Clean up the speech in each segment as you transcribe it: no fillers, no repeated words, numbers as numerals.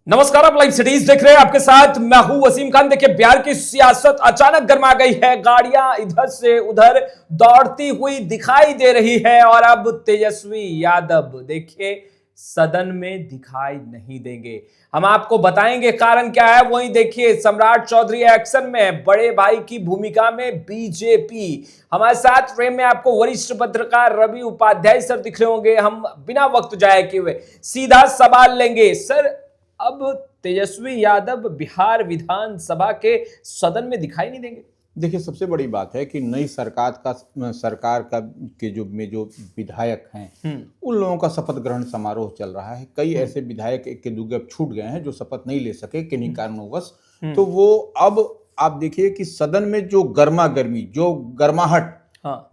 नमस्कार, आप live cities देख रहे हैं। आपके साथ मैं हूं वसीम खान। देखिए, बिहार की सियासत अचानक गर्मा गई है। गाड़ियां इधर से उधर दौड़ती हुई दिखाई दे रही है और अब तेजस्वी यादव देखिए सदन में दिखाई नहीं देंगे। हम आपको बताएंगे कारण क्या है। वहीं देखिए, सम्राट चौधरी एक्शन में, बड़े भाई की भूमिका में बीजेपी। हमारे साथ फ्रेम में आपको वरिष्ठ पत्रकार रवि उपाध्याय सर दिख रहे होंगे। हम बिना वक्त जाए किए सीधा सवाल लेंगे। सर, अब तेजस्वी यादव बिहार विधानसभा के सदन में दिखाई नहीं देंगे। देखिए, सबसे बड़ी बात है कि नई सरकार का जो विधायक हैं उन लोगों का शपथ ग्रहण समारोह चल रहा है। कई ऐसे विधायक एक के दूगे अब छूट गए हैं जो शपथ नहीं ले सके किन्हीं कारणोंवश। तो वो अब आप देखिए कि सदन में जो गर्मा गर्मी, जो गर्माहट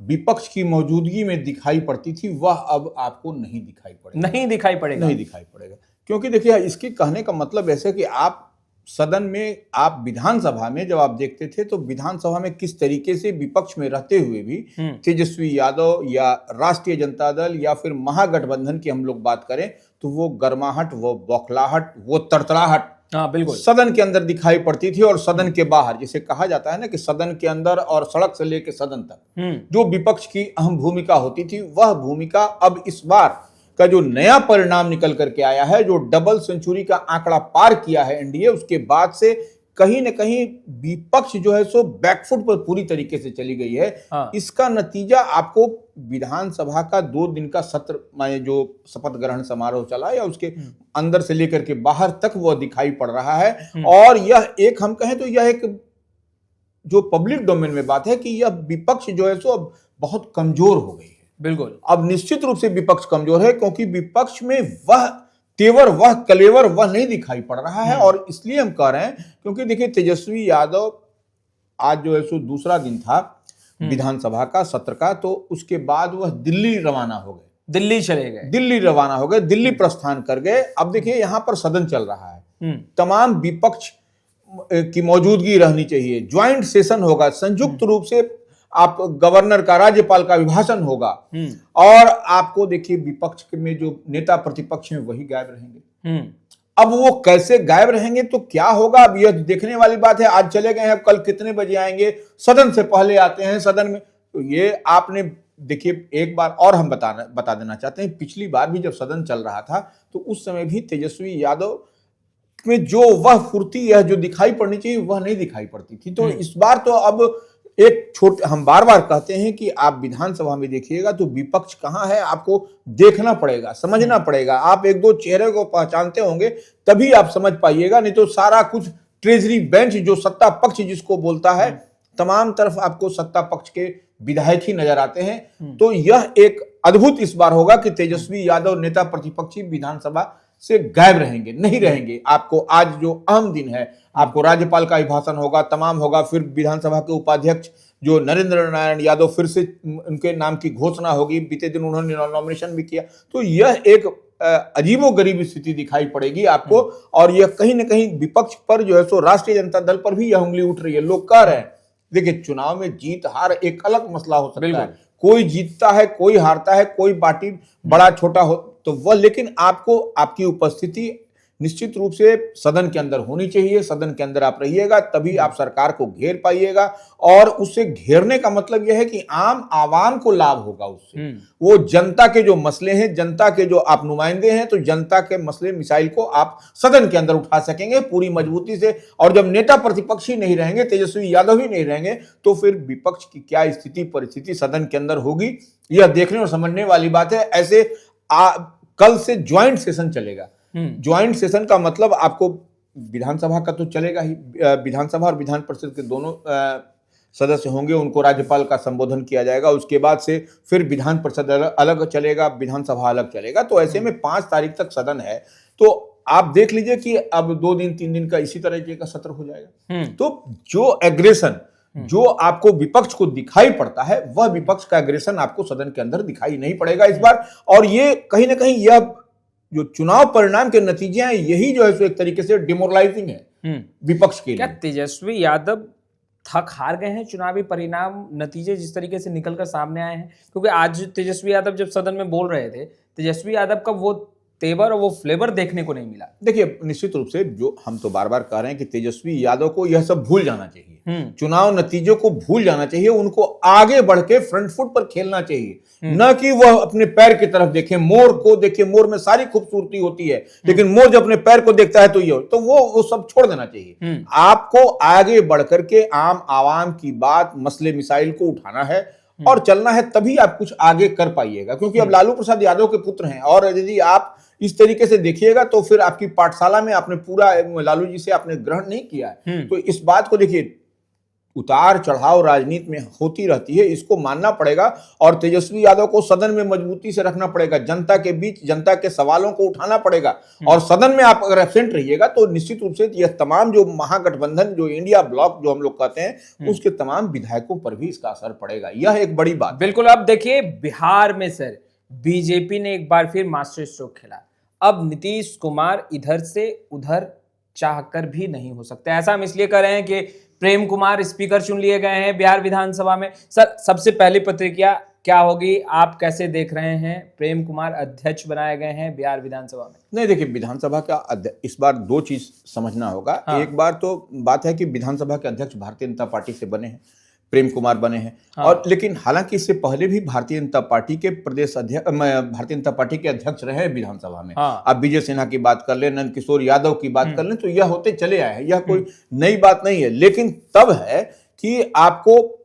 विपक्ष की मौजूदगी में दिखाई पड़ती थी, वह अब आपको नहीं दिखाई पड़ेगा। नहीं दिखाई पड़ेगा क्योंकि देखिए, इसके कहने का मतलब ऐसे कि आप सदन में, आप विधानसभा में जब आप देखते थे तो विधानसभा में किस तरीके से विपक्ष में रहते हुए भी तेजस्वी यादव या राष्ट्रीय जनता दल या फिर महागठबंधन की हम लोग बात करें तो वो गर्माहट, वो बौखलाहट, वो तड़तड़ाहट बिल्कुल सदन के अंदर दिखाई पड़ती थी। और सदन के बाहर, जिसे कहा जाता है ना कि सदन के अंदर और सड़क से लेकर सदन तक जो विपक्ष की अहम भूमिका होती थी, वह भूमिका अब इस बार का जो नया परिणाम निकल करके आया है, जो डबल सेंचुरी का आंकड़ा पार किया है एनडीए, उसके बाद से कहीं न कहीं विपक्ष जो है सो बैकफुट पर पूरी तरीके से चली गई है। इसका नतीजा आपको विधानसभा का 2 दिन का सत्र में जो शपथ ग्रहण समारोह चला या उसके अंदर से लेकर के बाहर तक वह दिखाई पड़ रहा है। और यह एक, हम कहें तो यह एक जो पब्लिक डोमेन में बात है कि यह विपक्ष जो है सो अब बहुत कमजोर हो गई है। बिल्कुल, अब निश्चित रूप से विपक्ष कमजोर है क्योंकि विपक्ष में वह तेवर, वह कलेवर, वह नहीं दिखाई पड़ रहा है। और इसलिए हम कह रहे हैं क्योंकि देखिए, तेजस्वी यादव आज जो है सो दूसरा दिन था विधानसभा का सत्र का, तो उसके बाद वह दिल्ली रवाना हो गए, दिल्ली प्रस्थान कर गए। अब देखिए, यहां पर सदन चल रहा है, तमाम विपक्ष की मौजूदगी रहनी चाहिए, ज्वाइंट सेशन होगा, संयुक्त रूप से आप गवर्नर का, राज्यपाल का अभिभाषण होगा। और आपको देखिए, विपक्ष में जो नेता प्रतिपक्ष हैं वही गायब रहेंगे। अब वो कैसे गायब रहेंगे तो क्या होगा, अब यह देखने वाली बात है। आज चले गए हैं, अब कल कितने बजे आएंगे, सदन से पहले आते हैं सदन में। तो ये आपने देखिए, एक बार और हम बता देना चाहते हैं, पिछली बार भी जब सदन चल रहा था तो उस समय भी तेजस्वी यादव में जो वह फुर्ती, यह जो दिखाई पड़नी चाहिए, वह नहीं दिखाई पड़ती थी। तो इस बार तो अब एक छोटे, हम बार बार कहते हैं कि आप विधानसभा में देखिएगा तो विपक्ष कहां है आपको देखना पड़ेगा, समझना पड़ेगा। आप एक दो चेहरे को पहचानते होंगे तभी आप समझ पाइएगा, नहीं तो सारा कुछ ट्रेजरी बेंच, जो सत्ता पक्ष जिसको बोलता है, तमाम तरफ आपको सत्ता पक्ष के विधायक ही नजर आते हैं। तो यह एक अद्भुत इस बार होगा कि तेजस्वी यादव नेता प्रतिपक्षी विधानसभा से गायब रहेंगे, नहीं रहेंगे। आपको आज जो अहम दिन है, आपको राज्यपाल का अभिभाषण होगा, तमाम होगा, फिर विधानसभा के उपाध्यक्ष जो नरेंद्र नारायण यादव, फिर से उनके नाम की घोषणा होगी। बीते दिन उन्होंने नॉमिनेशन भी किया। तो यह एक अजीबोगरीब स्थिति दिखाई पड़ेगी आपको। और यह कहीं ना कहीं विपक्ष पर जो है सो राष्ट्रीय जनता दल पर भी यह उंगली उठ रही है। लोग कह रहे हैं, देखिए, चुनाव में जीत हार एक अलग मसला हो सकता है, कोई जीतता है, कोई हारता है, कोई पार्टी बड़ा छोटा हो तो वह, लेकिन आपको आपकी उपस्थिति निश्चित रूप से सदन के अंदर होनी चाहिए। सदन के अंदर आप रहिएगा तभी आप सरकार को घेर पाइएगा। और उससे घेरने का मतलब यह है कि आम आवाम को लाभ होगा उससे। वो जनता के जो मसले हैं, जनता के जो आप नुमाइंदे हैं, तो जनता के मसले मिसाइल को आप सदन के अंदर उठा सकेंगे पूरी मजबूती से। और जब नेता प्रतिपक्षी नहीं रहेंगे, तेजस्वी यादव ही नहीं रहेंगे, तो फिर विपक्ष की क्या स्थिति परिस्थिति सदन के अंदर होगी, यह देखने और समझने वाली बात है। ऐसे कल से ज्वाइंट सेशन चलेगा। ज्वाइंट सेशन का मतलब आपको विधानसभा का तो चलेगा ही, विधानसभा और विधान परिषद के दोनों सदस्य होंगे, उनको राज्यपाल का संबोधन किया जाएगा। उसके बाद से फिर विधान परिषद अलग चलेगा, विधानसभा अलग चलेगा। तो ऐसे में 5 तारीख तक सदन है। तो आप देख लीजिए कि अब 2 दिन 3 दिन का इसी तरह का सत्र हो जाएगा। तो जो एग्रेशन जो आपको विपक्ष को दिखाई पड़ता है, वह विपक्ष का एग्रेशन आपको सदन के अंदर दिखाई नहीं पड़ेगा इस बार। और ये कहीं ना कहीं यह जो चुनाव परिणाम के नतीजे हैं, यही जो है सो एक तरीके से डिमोरलाइजिंग है विपक्ष के लिए। क्या तेजस्वी यादव थक हार गए हैं चुनावी परिणाम नतीजे जिस तरीके से निकलकर सामने आए हैं? क्योंकि आज तेजस्वी यादव जब सदन में बोल रहे थे, तेजस्वी यादव का वो तेवर और वो फ्लेवर देखने को नहीं मिला। देखिए, निश्चित रूप से जो हम तो बार बार कह रहे हैं कि तेजस्वी यादव को यह सब भूल जाना चाहिए, चुनाव नतीजों को भूल जाना चाहिए, उनको आगे बढ़ के फ्रंट फुट पर खेलना चाहिए, न कि वह अपने पैर की तरफ देखे। मोर को देखिए, मोर में सारी खूबसूरती होती है, लेकिन मोर जब अपने पैर को देखता है तो वो सब छोड़ देना चाहिए। आपको आगे बढ़ करके आम आवाम की बात, मसले मिसाइल को उठाना है और चलना है, तभी आप कुछ आगे कर पाइएगा। क्योंकि अब लालू प्रसाद यादव के पुत्र हैं, और यदि आप इस तरीके से देखिएगा तो फिर आपकी पाठशाला में आपने पूरा लालू जी से आपने ग्रहण नहीं किया है। तो इस बात को देखिए, उतार चढ़ाव राजनीति में होती रहती है, इसको मानना पड़ेगा और तेजस्वी यादव को सदन में मजबूती से रखना पड़ेगा, जनता के बीच जनता के सवालों को उठाना पड़ेगा। और सदन में आप अगर एब्सेंट रहिएगा तो निश्चित रूप से यह तमाम जो महागठबंधन, जो इंडिया ब्लॉक जो हम लोग कहते हैं, उसके तमाम विधायकों पर भी इसका असर पड़ेगा। यह एक बड़ी बात। बिल्कुल। अब देखिए, बिहार में सर बीजेपी ने एक बार फिर मास्टर स्ट्रोक खेला। अब नीतीश कुमार इधर से उधर चाहकर भी नहीं हो सकते। ऐसा हम इसलिए कर रहे हैं कि प्रेम कुमार स्पीकर चुन लिए गए हैं बिहार विधानसभा में। सर, सबसे पहली प्रतिक्रिया क्या होगी, आप कैसे देख रहे हैं? प्रेम कुमार अध्यक्ष बनाए गए हैं बिहार विधानसभा में। नहीं, देखिए, विधानसभा का इस बार दो चीज समझना होगा। हाँ। एक बार तो बात है कि विधानसभा के अध्यक्ष भारतीय जनता पार्टी से बने हैं, प्रेम कुमार बने हैं। हाँ। और लेकिन हालांकि इससे पहले भी भारतीय जनता पार्टी के प्रदेश अध्यक्ष, भारतीय जनता पार्टी के अध्यक्ष रहे विधानसभा में। हाँ। आप विजय सिन्हा की बात कर लें, नंद किशोर यादव की बात कर लें, तो यह होते चले आए हैं, यह कोई नई बात नहीं है। लेकिन तब है कि आपको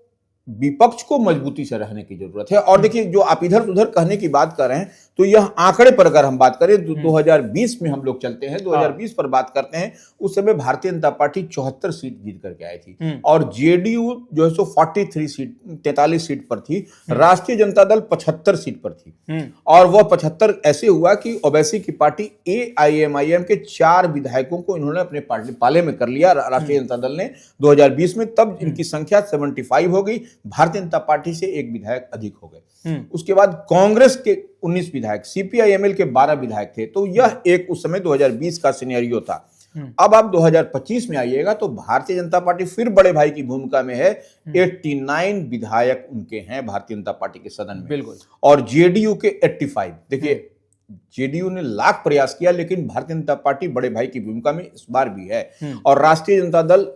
विपक्ष को मजबूती से रहने की जरूरत है। और देखिए, जो आप इधर उधर कहने की बात कर रहे हैं, तो यह आंकड़े पर अगर हम बात करें, 2020 में हम लोग चलते हैं, 2020 पर बात करते हैं, उस समय भारतीय जनता पार्टी 74 सीट जीत करके आई थी और जेडीयू जो है सो 43 सीट पर थी। राष्ट्रीय जनता दल 75 सीट पर थी और वह 75 ऐसे हुआ कि ओवैसी की पार्टी AIMIM के 4 विधायकों को इन्होंने अपने पाले में कर लिया, राष्ट्रीय जनता दल ने 2020 में। तब इनकी संख्या 75 हो गई, भारतीय जनता पार्टी से 1 विधायक अधिक हो गए। उसके बाद कांग्रेस के 19 विधायक, CPI-ML के 12 विधायक थे। तो यह एक उस समय 2020 का सिनेरियो था। अब आप 2025 में आइएगा तो भारतीय जनता पार्टी फिर बड़े भाई की भूमिका में है। 89 विधायक उनके हैं भारतीय जनता पार्टी के सदन में। बिल्कुल। और जेडीयू के 85। देखिए, जेडीयू ने लाख प्रयास किया, लेकिन भारतीय जनता पार्टी बड़े भाई की भूमिका में इस बार भी है। और राष्ट्रीय जनता दल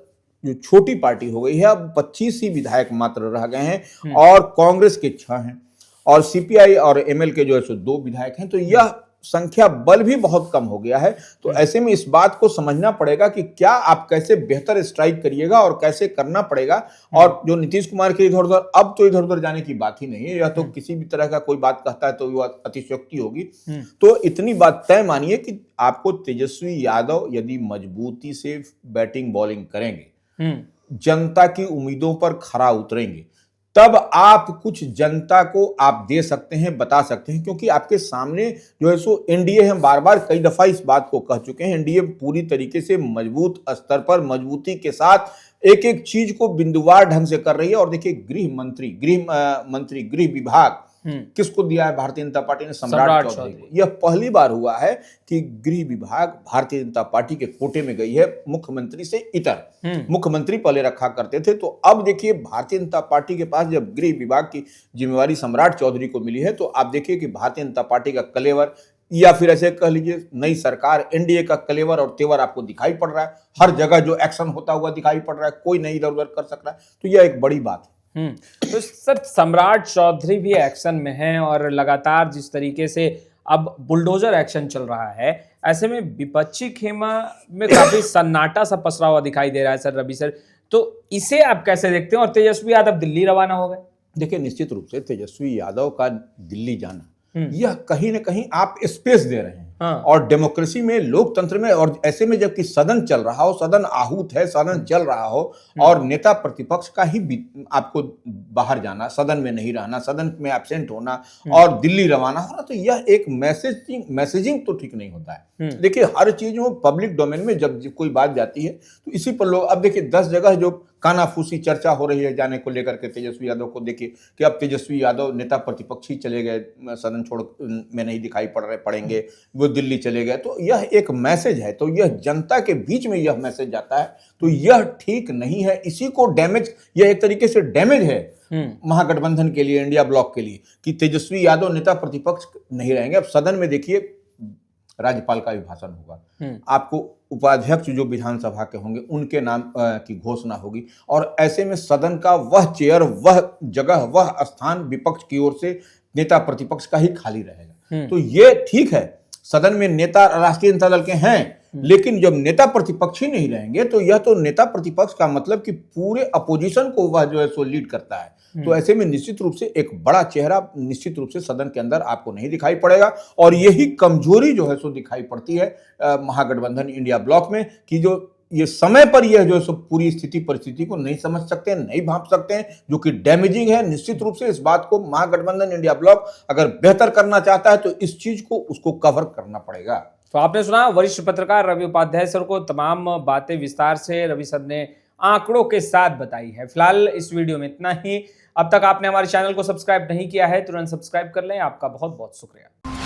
जो छोटी पार्टी हो गई है, अब 25 ही विधायक मात्र रह गए हैं और कांग्रेस के 6 हैं और CPI और ML के जो है सो 2 विधायक हैं। तो यह संख्या बल भी बहुत कम हो गया है। तो ऐसे में इस बात को समझना पड़ेगा कि क्या आप कैसे बेहतर स्ट्राइक करिएगा और कैसे करना पड़ेगा। और जो नीतीश कुमार के इधर उधर, अब तो इधर उधर जाने की बात ही नहीं है, यह तो किसी भी तरह का कोई बात कहता है तो वह अतिशयोक्ति होगी। तो इतनी बात तय मानिए कि आपको तेजस्वी यादव यदि मजबूती से बैटिंग बॉलिंग करेंगे, जनता की उम्मीदों पर खरा उतरेंगे, तब आप कुछ जनता को आप दे सकते हैं, बता सकते हैं। क्योंकि आपके सामने जो है सो एनडीए, हम बार बार कई दफा इस बात को कह चुके हैं, एनडीए पूरी तरीके से मजबूत स्तर पर मजबूती के साथ एक एक चीज को बिंदुवार ढंग से कर रही है। और देखिए, गृह विभाग किसको दिया है भारतीय जनता पार्टी ने? सम्राट चौधरी को। यह पहली बार हुआ है कि गृह विभाग भारतीय जनता पार्टी के कोटे में गई है, मुख्यमंत्री से इतर। मुख्यमंत्री पहले रखा करते थे, तो अब देखिए भारतीय जनता पार्टी के पास जब गृह विभाग की जिम्मेवारी सम्राट चौधरी को मिली है, तो आप देखिए कि भारतीय जनता पार्टी का कलेवर, या फिर ऐसे कह लीजिए नई सरकार, एनडीए का कलेवर और तेवर आपको दिखाई पड़ रहा है। हर जगह जो एक्शन होता हुआ दिखाई पड़ रहा है, कोई नहीं इधर उधर कर सक रहा है। तो यह एक बड़ी बात है। तो सर, सम्राट चौधरी भी एक्शन में हैं और लगातार जिस तरीके से अब बुलडोजर एक्शन चल रहा है, ऐसे में विपक्षी खेमा में काफी सन्नाटा सा पसरा हुआ दिखाई दे रहा है। सर रवि सर, तो इसे आप कैसे देखते हैं? और तेजस्वी यादव दिल्ली रवाना हो गए। देखिए, निश्चित रूप से तेजस्वी यादव का दिल्ली जाना, यह कहीं ना कहीं आप स्पेस दे रहे हैं। हाँ। और डेमोक्रेसी में, लोकतंत्र में, और ऐसे में जबकि सदन चल रहा हो, सदन आहूत है, सदन चल रहा हो, और नेता प्रतिपक्ष का ही आपको बाहर जाना, सदन में नहीं रहना, सदन में एब्सेंट होना और दिल्ली रवाना होना, तो यह एक मैसेजिंग तो ठीक नहीं होता है। देखिए, हर चीज में पब्लिक डोमेन में जब कोई बात जाती है तो इसी पर लोग, अब देखिए 10 जगह जो कानाफूसी चर्चा हो रही है जाने को लेकर के तेजस्वी यादव को, देखिए कि अब तेजस्वी यादव नेता प्रतिपक्ष ही चले गए, सदन छोड़ में नहीं दिखाई पड़ेंगे, वो दिल्ली चले गए। तो यह एक मैसेज है, तो यह जनता के बीच में यह मैसेज जाता है, तो यह ठीक नहीं है। इसी को डैमेज, यह एक तरीके से डैमेज है महागठबंधन के लिए, इंडिया ब्लॉक के लिए, कि तेजस्वी यादव नेता प्रतिपक्ष नहीं रहेंगे। अब सदन में देखिए, राज्यपाल का अभिभाषण होगा, आपको उपाध्यक्ष जो विधानसभा के होंगे उनके नाम की घोषणा होगी, और ऐसे में सदन का वह चेयर, वह जगह, वह स्थान विपक्ष की ओर से नेता प्रतिपक्ष का ही खाली रहेगा। तो ये ठीक है, सदन में नेता राष्ट्रीय जनता दल के हैं, लेकिन जब नेता प्रतिपक्ष ही नहीं रहेंगे तो यह तो नेता प्रतिपक्ष का मतलब कि पूरे अपोजिशन को वह जो है सो लीड करता है। तो ऐसे में निश्चित रूप से एक बड़ा चेहरा निश्चित रूप से सदन के अंदर आपको नहीं दिखाई पड़ेगा, और यही कमजोरी जो है सो दिखाई पड़ती है महागठबंधन इंडिया ब्लॉक में, कि जो ये समय पर यह जो है सो पूरी स्थिति परिस्थिति को नहीं समझ सकते हैं, नहीं भांप सकते हैं, जो कि डैमेजिंग है। निश्चित रूप से इस बात को महागठबंधन इंडिया ब्लॉक अगर बेहतर करना चाहता है तो इस चीज को उसको कवर करना पड़ेगा। तो आपने सुना वरिष्ठ पत्रकार रवि उपाध्याय सर को, तमाम बातें विस्तार से रवि सर ने आंकड़ों के साथ बताई है। फिलहाल इस वीडियो में इतना ही। अब तक आपने हमारे चैनल को सब्सक्राइब नहीं किया है, तुरंत सब्सक्राइब कर लें। आपका बहुत बहुत शुक्रिया।